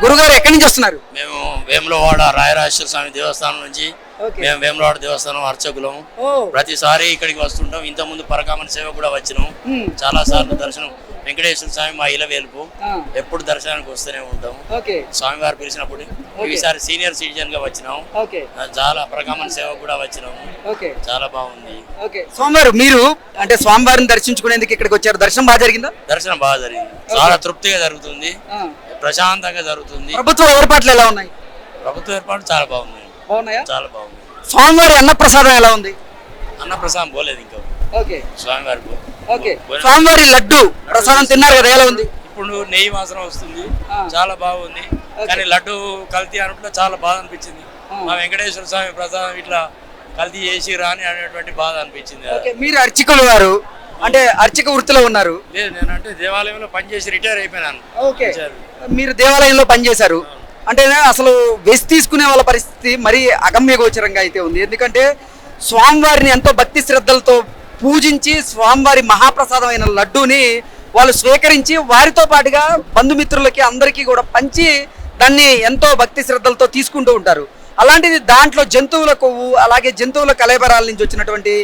గురుగారు ఎక్కడి నుంచి వస్తున్నారు? మేము వేములవాడ రాయరాజేశ్వర స్వామి దేవస్థానం నుంచి మేము వేములవాడ దేవస్థానం అర్చకులం. ప్రతిసారి ఇక్కడికి వస్తుంటాం. ఇంత ముందు పరకామని సేవ కూడా వచ్చినాం. చాలా సార్లు దర్శనం. వెంకటేశ్వర స్వామి మా ఇల వేలుపు, ఎప్పుడు దర్శనానికి వస్తూనే ఉంటాం. స్వామి వారు పిలిచినప్పుడు ఈసారి సీనియర్ సిటిజన్ గా వచ్చినాం. చాలా పరకామని సేవ కూడా వచ్చినాము. చాలా బాగుంది. స్వామివారు మీరు అంటే స్వామివారిని దర్శించుకునేందుకు ఇక్కడికి వచ్చారు. దర్శనం బాగా జరిగిందా? దర్శనం బాగా జరిగింది. చాలా తృప్తిగా జరుగుతుంది, ప్రశాంతంగా జరుగుతుంది. ప్రభుత్వ ఏర్పాట్లు ఎలా ఉన్నాయి? ప్రభుత్వ ఏర్పాట్లు చాలా బాగున్నాయి. చాలా బాగుంది. స్వామివారి అన్నప్రసాదం ఎలా ఉంది? అన్నప్రసాదం పోలేదు ఇంకా. స్వామివారి స్వామివారి లడ్డు ప్రసాదం తిన్నారు కదా, ఎలా ఉంది? ఇప్పుడు నెయ్యి వాసన వస్తుంది, చాలా బాగుంది. కానీ లడ్డు కల్తీ అనుకుంటే చాలా బాధ అనిపించింది. మా వెంకటేశ్వర స్వామి ప్రసాదం ఇట్లా కల్తీ చేసి రాని అనేటువంటి బాధ అనిపించింది. మీరు అర్చకులు వారు అంటే అర్చక వృత్తిలో ఉన్నారు? లేదు, నేనంటే దేవాలయంలో పనిచేసి రిటైర్ అయిపోయినాను. మీరు దేవాలయంలో పనిచేశారు అంటే అసలు వెసి తీసుకునే వాళ్ళ పరిస్థితి మరీ అగమ్య గోచరంగా అయితే ఉంది. ఎందుకంటే స్వామివారిని ఎంతో భక్తి శ్రద్ధలతో పూజించి స్వామివారి మహాప్రసాదమైన లడ్డూని వాళ్ళు స్వీకరించి వారితో పాటుగా బంధుమిత్రులకి అందరికీ కూడా పంచి దాన్ని ఎంతో భక్తి శ్రద్ధలతో తీసుకుంటూ ఉంటారు. అలాంటిది దాంట్లో జంతువుల కొవ్వు అలాగే జంతువుల కళేబరాల నుంచి వచ్చినటువంటి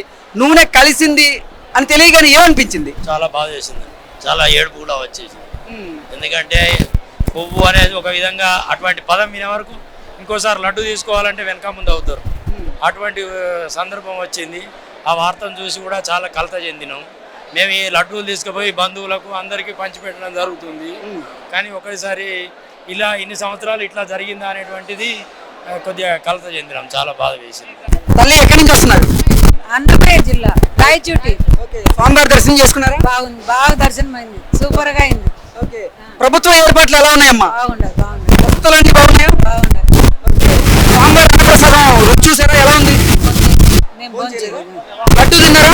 నూనె కలిసింది అని తెలియగానే ఏమనిపించింది? చాలా బాధ చేసింది, చాలా ఏడుపు కూడా వచ్చేసింది. ఎందుకంటే కొవ్వు అనేది ఒక విధంగా అటువంటి పదం వినే వరకు ఇంకోసారి లడ్డు తీసుకోవాలంటే వెనక ముందు అవుతారు. అటువంటి సందర్భం వచ్చింది. ఆ వార్తను చూసి కూడా చాలా కలత చెందినాం. మేము ఈ లడ్డూలు తీసుకుపోయి బంధువులకు అందరికీ పంచిపెట్టడం జరుగుతుంది. కానీ ఒకసారి ఇలా ఇన్ని సంవత్సరాలు ఇట్లా జరిగిందా అనేటువంటిది కొద్దిగా కలత చెందినాం. చాలా బాధ వేసింది. తల్లి ఎక్కడి నుంచి వస్తున్నారు? అన్నమయ్య జిల్లా రాయచోటి. స్వామివారి దర్శనం చేసుకున్నారా? బాగుంది, బాగా దర్శనం అయింది, సూపర్ గా అయింది. ప్రభుత్వ ఏర్పాట్లు ఎలా ఉన్నాయమ్మా? బాగుండదు. భక్తులు అన్ని బాగున్నాయా? స్వామివారి ప్రసాదం రుచి చూసారా, ఎలా ఉంది? లడ్డు తిన్నారా?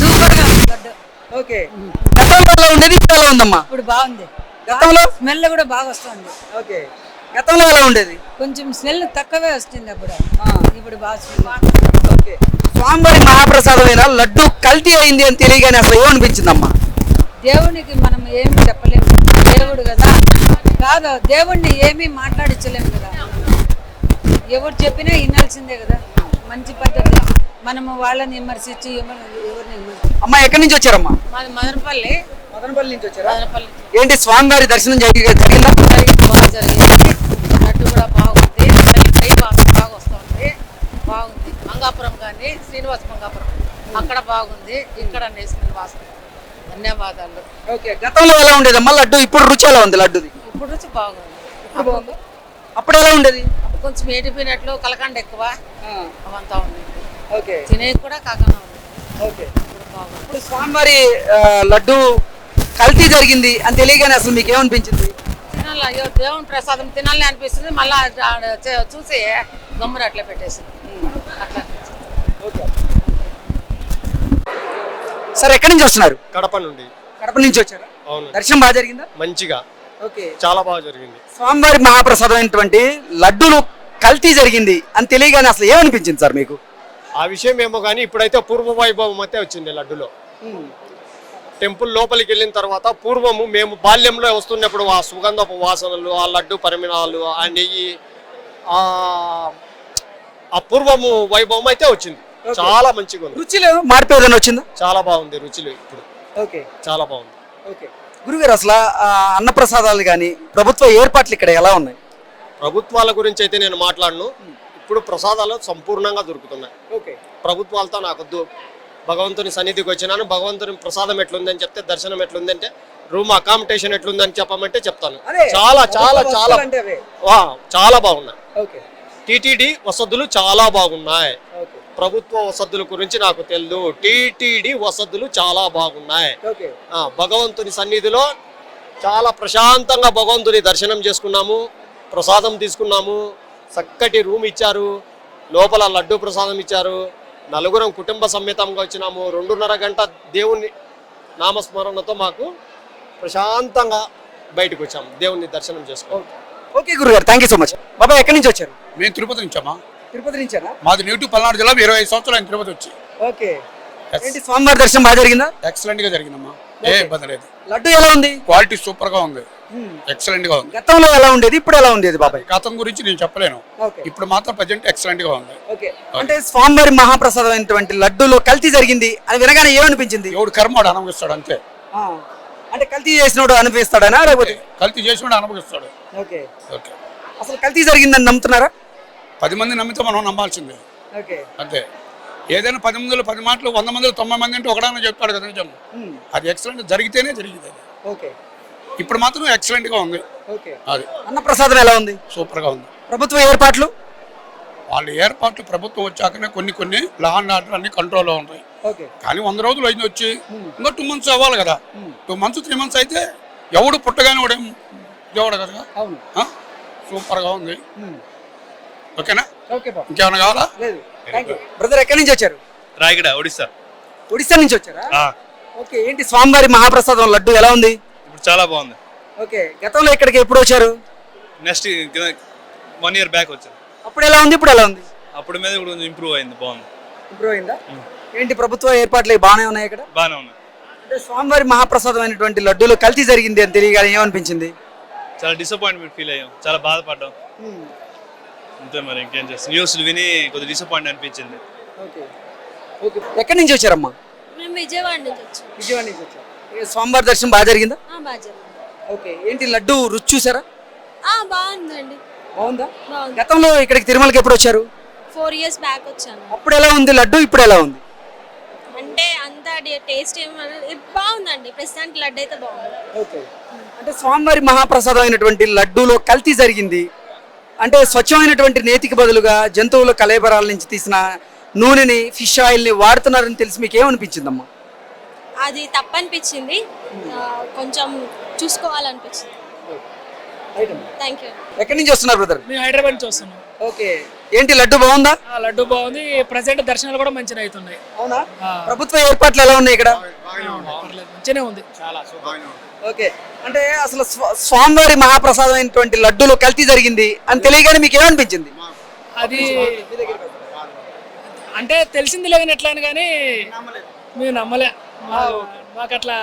సూపర్ గా లడ్డు. గతంలో ఎలా ఉండేది, ఇప్పుడు ఎలా ఉందమ్మా? ఇప్పుడు బాగుంది. గతంలో స్మెల్ కూడా బాగా వస్తుంది. గతంలో ఎలా ఉండేది? కొంచెం స్మెల్ తక్కువే వస్తుంది అప్పుడు. ఇప్పుడు బాగా స్వామివారి మహాప్రసాదమైన లడ్డు కల్తీ అయింది అని తెలియగానే అసలు ఏమనిపించిందమ్మా? దేవునికి మనం ఏమి చెప్పలేము, దేవుడు కదా. కాదు, దేవుణ్ణి ఏమీ మాట్లాడించలేము కదా. ఎవరు చెప్పినా వినాల్సిందే కదా, మంచి పద్ధతి. మనము వాళ్ళని విమర్శించి ఎవరిని. అమ్మా ఎక్కడి నుంచి వచ్చారమ్మా? మాది మదనపల్లి. మదనపల్లి నుంచి వచ్చారా? మదనపల్లి. ఏంటి స్వామివారి దర్శనం జరిగిందా? బాగా జరిగింది. లడ్డు కూడా బాగుంది, ఫ్రై బాగా వస్తుంది, బాగుంది. మంగాపురం కానీ శ్రీనివాస మంగాపురం అక్కడ బాగుంది, ఇక్కడ నేషనల్ వాసన. ధన్యవాదాలు. గతంలో ఎలా ఉండేదమ్మా లడ్డు, ఇప్పుడు రుచి ఎలా ఉంది లడ్డుది? ఇప్పుడు రుచి బాగుంది. అప్పుడు ఎలా ఉండేది? కొంచెం ఏడిపోయినట్లు కలకండ ఎక్కువ అవంతా ఉంది. తినే కూడా కాకుండా ఉంది. ఇప్పుడు స్వామివారి లడ్డు కల్తీ జరిగింది అని తెలియగానే అసలు మీకు ఏమనిపించింది? తినాలి, అయ్యో దేవుని ప్రసాదం తినాలి అనిపిస్తుంది. మళ్ళా చూసి గమ్మున అట్లా పెట్టేసింది. అట్లా సార్ ఎక్కడి నుంచి వస్తున్నారు? కడప నుండి. కడప నుంచి వచ్చారా? అవును. దర్శనం బాగా జరిగిందా? మంచిగా, చాలా బాగా జరిగింది. స్వామివారి మహాప్రసాదం అయినటువంటి లడ్డూలు కల్తీ జరిగింది అని తెలియగానే అసలు ఏమనిపించింది సార్ మీకు? ఆ విషయం ఏమో కానీ ఇప్పుడైతే పూర్వ వైభవం అయితే వచ్చింది లడ్డులో. టెంపుల్ లోపలికి వెళ్ళిన తర్వాత పూర్వము మేము బాల్యంలో వస్తున్నప్పుడు ఆ సుగంధపు వాసనలు, ఆ లడ్డు పరిమాణాలు, ఆ నెయ్యి, ఆ పూర్వము వైభవం అయితే వచ్చింది. చాలా మంచిగా ఉంది. రుచిలో మార్పు ఏదైనా వచ్చిందా? చాలా బాగుంది రుచిలో ఇప్పుడు. చాలా బాగుంది. గురుగారు అసలు అన్నప్రసాదాలు కానీ ప్రభుత్వ ఏర్పాట్లు ఇక్కడ ఎలా ఉన్నాయి? ప్రభుత్వాల గురించి అయితే నేను మాట్లాడను. ఇప్పుడు ప్రసాదాలు సంపూర్ణంగా దొరుకుతున్నాయి. ప్రభుత్వాలతో నాకొద్దు. భగవంతుని సన్నిధికి వచ్చినాను, భగవంతుని ప్రసాదం ఎట్లుందని చెప్తే, దర్శనం ఎట్లుందంటే, రూమ్ అకామిడేషన్ ఎట్లుందని చెప్పమంటే చెప్తాను. చాలా చాలా చాలా చాలా బాగున్నాయి. టీటీడీ వసతులు చాలా బాగున్నాయి. ప్రభుత్వ వసతుల గురించి నాకు తెలియదు. టీటీడీ వసతులు చాలా బాగున్నాయి. భగవంతుని సన్నిధిలో చాలా ప్రశాంతంగా భగవంతుని దర్శనం చేసుకున్నాము, ప్రసాదం తీసుకున్నాము. చక్కటి రూమ్ ఇచ్చారు, లోపల లడ్డు ప్రసాదం ఇచ్చారు. నలుగురం కుటుంబ సమేతంగా వచ్చినాము. 2.5 గంట దేవుని నామస్మరణతో మాకు ప్రశాంతంగా బయటకు వచ్చాము, దేవుని దర్శనం చేసుకోవాలి. ఓకే గురుగారు, థ్యాంక్ యూ సో మచ్. బాబా ఎక్కడి నుంచి వచ్చారు? మేము తిరుపతి నుంచమ్మా. తిరుపతి నుంచేనా? మాది నేటివ్ పల్నాడు జిల్లా. 25 సంవత్సరాలు తిరుపతి వచ్చి. ఏంటి స్వామివారి దర్శనం బాగా జరిగిందా? ఎక్సలెంట్ గా జరిగిందమ్మా, ఏ ఇబ్బంది లేదు. లడ్డు ఎలా ఉంది? క్వాలిటీ సూపర్ గా ఉంది. ఎక్సలెంట్ గా ఉంది. గతంలో ఎలా ఉండేది, ఇప్పుడు ఎలా ఉండేది బాబాయ్? గతం గురించి నేను చెప్పలేను. ఓకే. ఇప్పుడు మాత్రం ప్రజెంట్ ఎక్సలెంట్ గా ఉంది. ఓకే. అంటే స్వామివారి మహాప్రసాదం అయినటువంటి లడ్డూలో కల్తీ జరిగింది అని వినగానే ఏమనిపించింది? ఎవడు కర్మోడు అనుభవిస్తాడు అంతే. అంటే కల్తీ చేసినోడు అనిపిస్తాడనా లేకపోతే? కల్తీ చేసినోడు అనుభవిస్తాడు. ఓకే. ఓకే. అసలు కల్తీ జరిగిందని నమ్ముతున్నారా? 10 మంది నమ్మితే మనం నమ్మాల్సిందే ఓకే. అంతే. ఏదైనా 10 మందిలో 10 మాటలు 100 మందిలో 90 మంది అంటే ఒకడానే చెప్తాడు కదా నిజం. అది ఎక్సలెంట్ జరిగితేనే జరిగింది అది. ఓకే. ఇప్పుడు మాత్రం ఎక్సలెంట్ గా ఉంది. ఓకే. అది అన్నప్రసాదం ఎలా ఉంది? సూపర్ గా ఉంది. ప్రభుత్వ ఏర్పాట్లు? వాళ్ళ ఏర్పాట్లు ప్రభుత్వం వచ్చాకనే కొన్ని లా అండ్ ఆర్డర్ అన్ని కంట్రోల్లో ఉంటాయి. ఓకే. కానీ 100 రోజులు అయింది వచ్చి ఇంకా 2 months అవ్వాలి కదా. 2 months 3 months అయితే ఎవడు పుట్టగానే వాడేం దేవుడు కదా. అవును. సూపర్ గా ఉంది. ఓకేనా? ఓకే బాబు. ఇంకేమైనా కావాలా? లేదు. థాంక్యూ. బ్రదర్ ఎక్కడి నుంచి వచ్చారు? రాయగడ ఒడిస్సా. ఒడిశా నుంచి వచ్చారా? ఓకే. ఏంటి స్వామివారి మహాప్రసాదం లడ్డు ఎలా ఉంది? ఇప్పుడు చాలా బాగుంది. ఓకే. గతంలో ఇక్కడికి ఎప్పుడు వచ్చారు? నెక్స్ట్ 1 year బ్యాక్ వచ్చాను. అప్పుడు ఎలా ఉంది, ఇప్పుడు ఎలా ఉంది? అప్పుడు మీద ఇప్పుడు కొంచెం ఇంప్రూవ్ అయింది, బాగుంది. ఇంప్రూవ్ అయిందా? ఏంటి ప్రభుత్వ ఏర్పాట్లు బాగానే ఉన్నాయి ఇక్కడ? బాగానే ఉన్నాయి. అంటే స్వామివారి మహాప్రసాదం అయినటువంటి లడ్డూలో కల్తీ జరిగింది అని తెలియగానే ఏమనిపించింది? చాలా డిసప్పాయింట్మెంట్ ఫీల్ అయ్యాం, చాలా బాధపడ్డాం. అంతే మరి ఇంకేం చేస్తాం. న్యూస్లు విని కొద్దిగా డిసప్పాయింట్ అనిపించింది. ఓకే. ఓకే. ఎక్కడి నుంచి వచ్చారమ్మా? మేము విజయవాడ నుంచి వచ్చాం. విజయవాడ నుంచి వచ్చారు. స్వామివారి దర్శనం బాగా జరిగిందా? బాగా జరిగింది. ఓకే. ఏంటి లడ్డు రుచి చూసారా? బాగుందండి. బాగుందా? బాగుంది. గతంలో ఇక్కడికి తిరుమలకి ఎప్పుడు వచ్చారు? 4 years బ్యాక్ వచ్చాను. అప్పుడు ఎలా ఉంది లడ్డు, ఇప్పుడు ఎలా ఉంది? అంటే అంత టేస్ట్ బాగుందండి. ప్రస్తుతానికి లడ్డు అయితే బాగుంది. ఓకే. అంటే స్వామివారి మహాప్రసాదం అయినటువంటి లడ్డూలో కల్తీ జరిగింది అంటే స్వచ్ఛమైనటువంటి నేతికి బదులుగా జంతువుల కలేబరాల నుంచి తీసిన నూనెని, ఫిష్ ఆయిల్ని వాడుతున్నారని తెలిసి మీకు ఏమనిపించిందమ్మా? అది తప్పనిపించింది. కొంచెం చూసుకోవాలనిపించింది. Thank you. ఎక్కడి నుంచి వస్తున్నారు బ్రదర్? మేము హైదరాబాద్ నుంచి వస్తున్నాం. ఓకే. ఏంటి లడ్డు బాగుందా? లడ్డు బాగుంది. ప్రజెంట్ దర్శనాలు కూడా మంచిగా అవుతున్నాయి. అవునా? ప్రభుత్వ ఏర్పాట్లు ఎలా ఉన్నాయి ఇక్కడ? పర్లేదు, మంచిగానే ఉంది. ఓకే. అంటే అసలు స్వామివారి మహాప్రసాదం అయినటువంటి లడ్డూలో కల్తీ జరిగింది అని తెలియగానే మీకు ఏమనిపించింది? అది అంటే తెలిసింది లేదని ఎట్లా అని కానీ మేము నమ్మలే. మాకు అట్లా.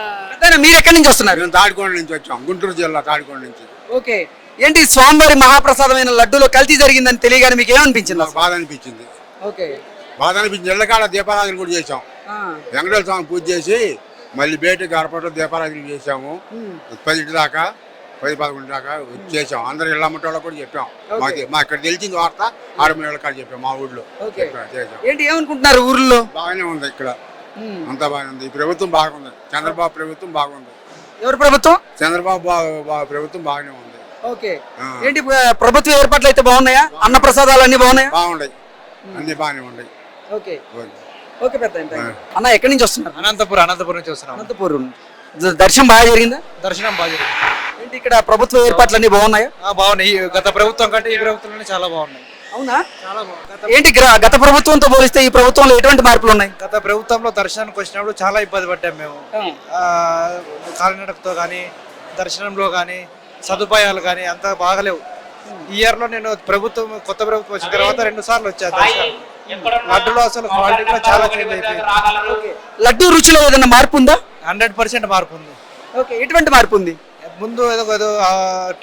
మీరు ఎక్కడి నుంచి వస్తున్నారు? మేము తాడికొండ నుంచి వచ్చాం, గుంటూరు జిల్లా తాడికొండ నుంచి. ఓకే. ఏంటి స్వామివారి మహాప్రసాదమైన లడ్డూలో కల్తీ జరిగిందని తెలియగానే మీకు ఏమనిపించింది? బాధ అనిపించింది. ఓకే. బాధ అనిపించింది. ఇళ్ళకాడ దీపారాధన కూడా చేసాం. వెంకటేశ్వర స్వామి పూజ చేసి మళ్ళీ బయటకు ఏర్పాటు దీపారాధన చేసాము. 10 దాకా 10-11 దాకా చేసాం. అందరు ఇళ్ళ అమ్మటోళ్ళ కూడా చెప్పాం. మా ఇక్కడ తెలిసింది వార్త 6 ఏళ్ళ కాడ చెప్పాం మా ఊళ్ళో. చేసాం. ఏంటి ఏమనుకుంటున్నారు ఊర్లో? బాగానే ఉంది ఇక్కడ, అంతా బాగానే ఉంది. ఈ ప్రభుత్వం బాగుంది. చంద్రబాబు ప్రభుత్వం బాగుంది. ఎవరు ప్రభుత్వం? చంద్రబాబు ప్రభుత్వం బాగానే ఉంది. ఓకే. ఏంటి ప్రభుత్వ ఏర్పాట్లు అయితే బాగున్నాయా? అన్న ప్రసాదాలు అన్ని బాగున్నాయా? బాగున్నాయి, అన్ని బాగానే ఉన్నాయి. ఓకే. ఓకే పెద్ద అన్న ఎక్కడి నుంచి వస్తున్నారు? అనంతపురం నుంచి వస్తున్నాం. అనంతపురం. దర్శనం బాగా జరిగిందా? దర్శనం బాగా జరిగింది. ఏంటి ఇక్కడ ప్రభుత్వ ఏర్పాట్లు అన్ని బాగున్నాయా? బాగున్నాయి. గత ప్రభుత్వం కంటే ఈ ప్రభుత్వంలోనే చాలా బాగున్నాయి. అవునా? చాలా బాగుంది. ఏంటి గత ప్రభుత్వంతో పోలిస్తే ఈ ప్రభుత్వంలో ఎటువంటి మార్పులు ఉన్నాయి? గత ప్రభుత్వంలో దర్శనానికి వచ్చినప్పుడు చాలా ఇబ్బంది పడ్డాం మేము. కాలినడకతో కానీ దర్శనంలో కానీ సదుపాయాలు కానీ అంత బాగలేవు. ఈ ఇయర్ లో నేను కొత్త ప్రభుత్వం వచ్చిన తర్వాత 2 సార్లు వచ్చాను దర్శనం. లడ్డులో అసలు క్వాలిటీ కూడా చాలా చేంజ్ అయిపోయింది. లడ్డు రుచిలో ఏదైనా మార్పు ఉందా? 100% మార్పు ఉంది. ఓకే. ఎటువంటి మార్పు ఉంది? ముందు ఏదో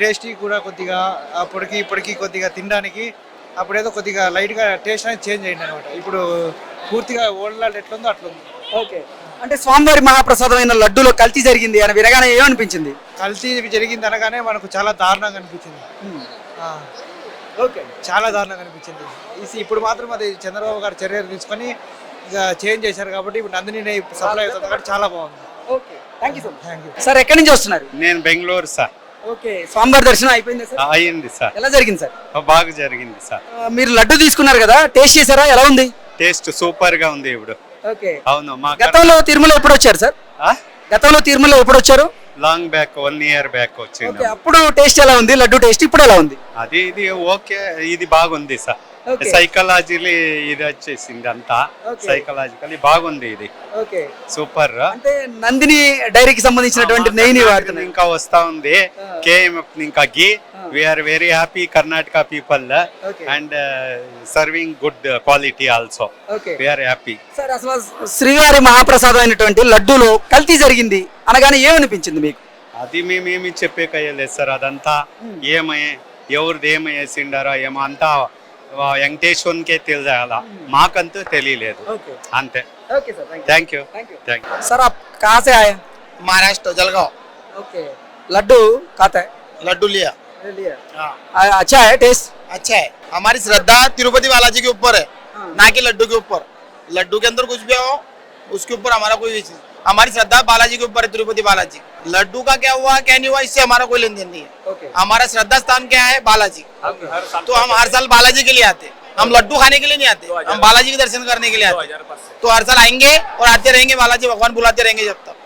టేస్టీ కూడా కొద్దిగా అప్పటికి ఇప్పటికి కొద్దిగా తినడానికి అప్పుడేదో కొద్దిగా లైట్గా టేస్ట్ అనేది చేంజ్ అయింది అనమాట. ఇప్పుడు పూర్తిగా ఓల్డ్ లడ్డు ఎట్లుందో అట్లుంది. ఓకే. అంటే స్వామివారి మహాప్రసాదమైన లడ్డూలో కల్తీ జరిగింది అని వినగానే ఏమనిపించింది? కల్తీ జరిగింది అనగానే మనకు చాలా దారుణంగా అనిపించింది. ఓకే. చాలా దారుణంగా అనిపించింది. ఇప్పుడు మాత్రం అది చంద్రబాబు గారు చర్యలు తీసుకొని ఇక చేంజ్ చేశారు కాబట్టి ఇప్పుడు నందిని నెయ్యి సప్లై అవుతుంది కాబట్టి చాలా బాగుంది. ఓకే. Thank you sir. ఎక్కడి నుంచి వస్తున్నారు? నేను బెంగళూరు సార్. ఓకే. స్వామివారి దర్శనం అయిపోయింది సార్? అయ్యింది సార్. ఎలా జరిగింది సార్? బాగా జరిగింది సార్. మీరు లడ్డు తీసుకున్నారు కదా, టేస్ట్ చేశారా? ఎలా ఉంది? టేస్ట్ సూపర్ గా ఉంది ఇప్పుడు. ఓకే. అవును. మా గతంలో తిరుమల ఎప్పుడు వచ్చారు సార్? గతంలో తిరుమల ఎప్పుడు వచ్చారు? లాంగ్ బ్యాక్ 1 year బ్యాక్ వచ్చింది. ఓకే. అప్పుడు టేస్ట్ ఎలా ఉంది? లడ్డు టేస్ట్ ఇప్పుడు ఎలా ఉంది? అది ఇది ఓకే, ఇది బాగుంది సార్. సైకలాజికలీ ఇది వచ్చేసింది అంతా. సైకలాజికలీ బాగుంది ఇది. ఓకే. సూపర్. అంటే నందిని డైరీకి సంబంధించినటువంటి నెయ్యిని వాడుతున్నారు. ఇంకా వస్తా ఉంది కేఎంఎఫ్ ఇంకా ghee. We are very happy Karnataka people and serving good quality also. We are happy. Sir అసలు శ్రీవారి మహాప్రసాదం అయినటువంటి లడ్డూలో కల్తీ జరిగింది అనగానే ఏమనిపించింది మీకు? అది మేమేమి చెప్పేకయ్యలేదు సార్. అదంతా ఎవరిది ఏమి వేసిండారో ఏమో అంతా వెంకటేశ్వరునికే తెలియాల, మాకంతా తెలియలేదు అంతే. Thank you. सर आप कहाँ से आए? महाराष्ट्र जलगांव। ओके, लड्डू खाता है? लड्डू लिया। अच्छा है टेस्ट? अच्छा है। हमारी श्रद्धा तिरुपति बालाजी के ऊपर है, ना कि लड्डू के ऊपर। लड्डू के अंदर कुछ भी हो उसके ऊपर हमारा कोई, हमारी श्रद्धा बालाजी के ऊपर है, तिरुपति बालाजी। लड्डू का क्या हुआ क्या नहीं हुआ इससे हमारा कोई लेन देन नहीं है। हमारा श्रद्धा स्थान क्या है? बालाजी। तो हम हर साल बालाजी के लिए आते, हम लड्डू खाने के लिए नहीं आते, हम बालाजी के दर्शन करने के लिए आते। तो हर साल आएंगे और आते रहेंगे, बालाजी भगवान बुलाते रहेंगे जब तक।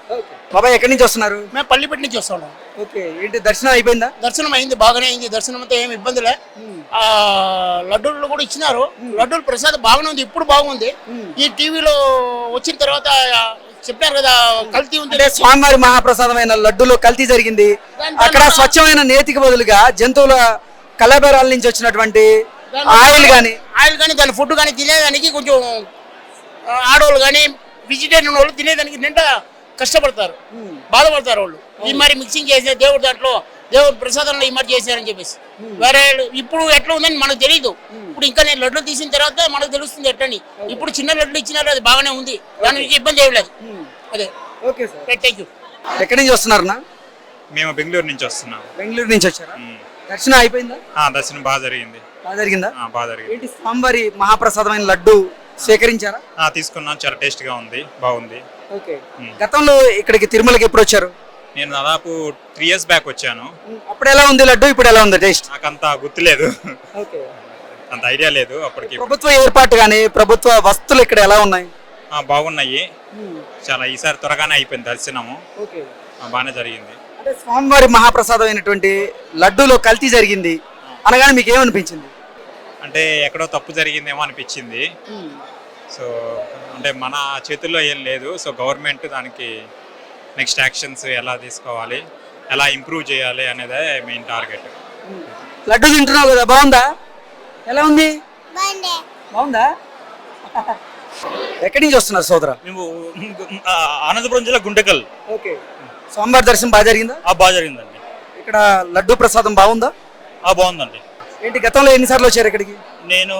బాబాయ్ ఎక్కడి నుంచి వస్తున్నారు? మేము పల్లిపట్టి నుంచి వస్తాను. ఓకే, ఏంటి దర్శనం అయిపోయిందా? దర్శనం అయింది, బాగానే అయింది. దర్శనం అంతా ఏమి ఇబ్బందిలే. లడ్డూలు కూడా ఇచ్చినారు, లడ్డూలు ప్రసాదం బాగానే ఉంది, ఇప్పుడు బాగుంది. ఈ టీవీలో వచ్చిన తర్వాత చెప్పారు కదా కల్తీ ఉంది. అంటే స్వామివారి మహాప్రసాదమైన లడ్డూలో కల్తీ జరిగింది. అక్కడ స్వచ్ఛమైన నేతికి బదులుగా జంతువుల కలబేరాల నుంచి వచ్చినటువంటి ఆయిల్ కానీ దాని ఫుడ్ కానీ తినేదానికి కొంచెం ఆడవాళ్ళు కానీ వెజిటేరియన్ వాళ్ళు తినేదానికి నిండా కష్టపడతారు, బాధపడతారు వాళ్ళు. ఈ మరి మిక్సింగ్ చేసే దేవుడు దాంట్లో దేవుడు ప్రసాదంలో ఈ మరి చేశారని చెప్పేసి వేరే ఇప్పుడు ఎట్లా ఉందని మనకు తెలియదు. ఇప్పుడు ఇంకా నేను లడ్లు తీసిన తర్వాత మనకు తెలుస్తుంది ఎట్లని. ఇప్పుడు చిన్న లడ్లు ఇచ్చినారు, అది బాగానే ఉంది, దానికి ఇబ్బంది ఏమి లేదు. అదే. Okay sir, thank you. ఎక్కడి నుంచి వస్తున్నారన్నా? మేము బెంగళూరు నుంచి వస్తున్నాం. బెంగళూరు నుంచి వచ్చారా? దర్శనం అయిపోయిందా? దర్శనం బాగా జరిగింది. బాగా జరిగిందా? బాగా జరిగింది. ఏంటి స్వామివారి మహాప్రసాదమైన లడ్డు స్వీకరించారా? తీసుకున్నాం, చాలా టేస్ట్ గా ఉంది, బాగుంది. ఓకే, గతంలో ఇక్కడికి తిరుమలకి ఎప్పుడు వచ్చారు? నేను దాదాపు 3 years బ్యాక్ వచ్చాను. అప్పుడు ఎలా ఉంది లడ్డు, ఇప్పుడు ఎలా ఉంది టేస్ట్? నాకు అంత గుర్తులేదు, ఓకే, అంత ఐడియా లేదు అప్పటికి. ప్రభుత్వ ఏర్పాటు కానీ ప్రభుత్వ వస్తువులు ఇక్కడ ఎలా ఉన్నాయి? బాగున్నాయి, చాలా ఈసారి త్వరగానే అయిపోయింది దర్శనము. ఓకే, బాగానే జరిగింది. అంటే స్వామివారి మహాప్రసాదం అయినటువంటి లడ్డూలో కల్తీ జరిగింది అనగానే మీకు ఏమనిపించింది? అంటే ఎక్కడో తప్పు జరిగిందేమో అనిపించింది. సో అంటే మన చేతుల్లో ఏం లేదు. సో గవర్నమెంట్ దానికి నెక్స్ట్ యాక్షన్స్ ఎలా తీసుకోవాలి, ఎలా ఇంప్రూవ్ చేయాలి అనేదే మెయిన్ టార్గెట్. లడ్డు తింటున్నావు కదా, బాగుందా? ఎలా ఉంది? బాగుందా? ఎక్కడి నుంచి వస్తున్నారు సోదర? మేము అనంతపురం జిల్లా గుంటకల్. ఓకే, స్వామివారి దర్శనం బాగా జరిగిందా? బాగా జరిగిందండి. ఇక్కడ లడ్డు ప్రసాదం బాగుందా? బాగుందండి. ఏంటి గతంలో ఎన్నిసార్లు వచ్చారు ఇక్కడికి? నేను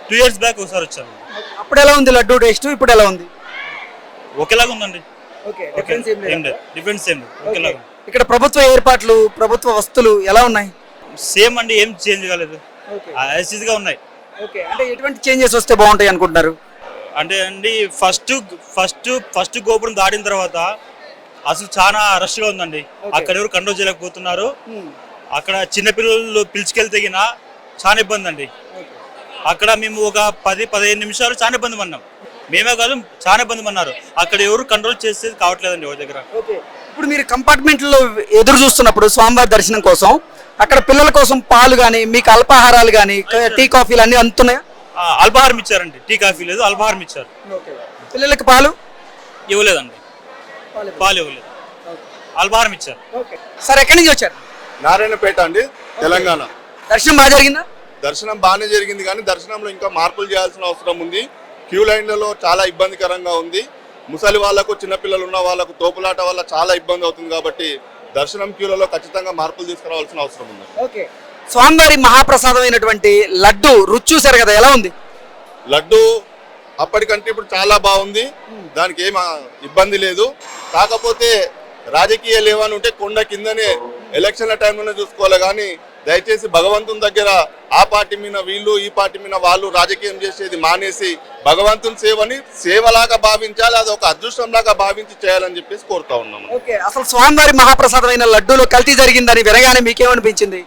2 years బ్యాక్ ఒకసారి వచ్చాను. అప్పుడు ఎలా ఉంది లడ్డు టేస్ట్, ఇప్పుడు ఎలా ఉంది? ఒకేలాగా ఉందండి. ఓకే, డిఫరెన్స్ ఏం లేదు, ఒకేలాగా. ఇక్కడ ప్రభుత్వ ఏర్పాట్లు ప్రభుత్వ వస్తువులు ఎలా ఉన్నాయి? సేమ్ అండి, ఏం చేంజ్ కాలేదు, గా ఉన్నాయి. ఓకే, అంటే ఎటువంటి చేంజెస్ వస్తే బాగుంటాయి అనుకుంటున్నారు? అంటే అండి ఫస్ట్ గోపురం దాటిన తర్వాత అసలు చాలా రష్గా ఉందండి. అక్కడ ఎవరు కంట్రోల్ చేయలేకపోతున్నారు. అక్కడ చిన్నపిల్లలు పిలుచుకెళ్తేగిన చాలా ఇబ్బంది అండి. అక్కడ మేము ఒక 10-15 నిమిషాలు చాలా ఇబ్బంది పడినాం. మేమే కాదు, చాలా ఇబ్బంది పడినారు. అక్కడ ఎవరు కంట్రోల్ చేసేది కావట్లేదండి ఒక దగ్గర. ఇప్పుడు మీరు కంపార్ట్మెంట్లో ఎదురు చూస్తున్నప్పుడు స్వామివారి దర్శనం కోసం అక్కడ పిల్లల కోసం పాలు కానీ మీకు అల్పాహారాలు కానీ టీ కాఫీలు అన్ని అందుతున్నాయా? అల్పాహారం ఇచ్చారండి, టీ కాఫీ లేదు, అల్పాహారం ఇచ్చారు. పిల్లలకి పాలు ఇవ్వలేదండి, పాలు ఇవ్వలేదు, అల్పాహారం ఇచ్చారు. సార్ ఎక్కడి నుంచి వచ్చారు? నారాయణపేట అండి, తెలంగాణ. దర్శనం బాగా జరిగిందా? దర్శనం బాగానే జరిగింది, కానీ దర్శనంలో ఇంకా మార్పులు చేయాల్సిన అవసరం ఉంది. క్యూ లైన్లలో చాలా ఇబ్బందికరంగా ఉంది. ముసలి వాళ్లకు, చిన్నపిల్లలు ఉన్న వాళ్ళకు తోపులాట వల్ల చాలా ఇబ్బంది అవుతుంది. కాబట్టి దర్శనం క్యూలలో ఖచ్చితంగా మార్పులు తీసుకురావాల్సిన అవసరం ఉంది. ఓకే, స్వామివారి మహాప్రసాదం అయినటువంటి లడ్డు రుచి చూసారు కదా, ఎలా ఉంది? లడ్డు అప్పటికంటే ఇప్పుడు చాలా బాగుంది, దానికి ఏం ఇబ్బంది లేదు. కాకపోతే రాజకీయాలు ఏమని ఉంటే కొండ కిందనే ఎలక్షన్ల టైంలోనే చూసుకోవాలి. కానీ దయచేసి భగవంతుని దగ్గర ఆ పార్టీ మీద వీళ్ళు, ఈ పార్టీ మీద వాళ్ళు రాజకీయం చేసేది మానేసి భగవంతుని సేవని సేవలాగా భావించాలి, అది ఒక అదృష్టం లాగా భావించి చేయాలని చెప్పేసి కోరుతా ఉన్నాము. ఓకే, అసలు స్వామివారి మహాప్రసాదమైన లడ్డూలో కల్తీ జరిగిందని వినగానే మీకేమనిపించింది?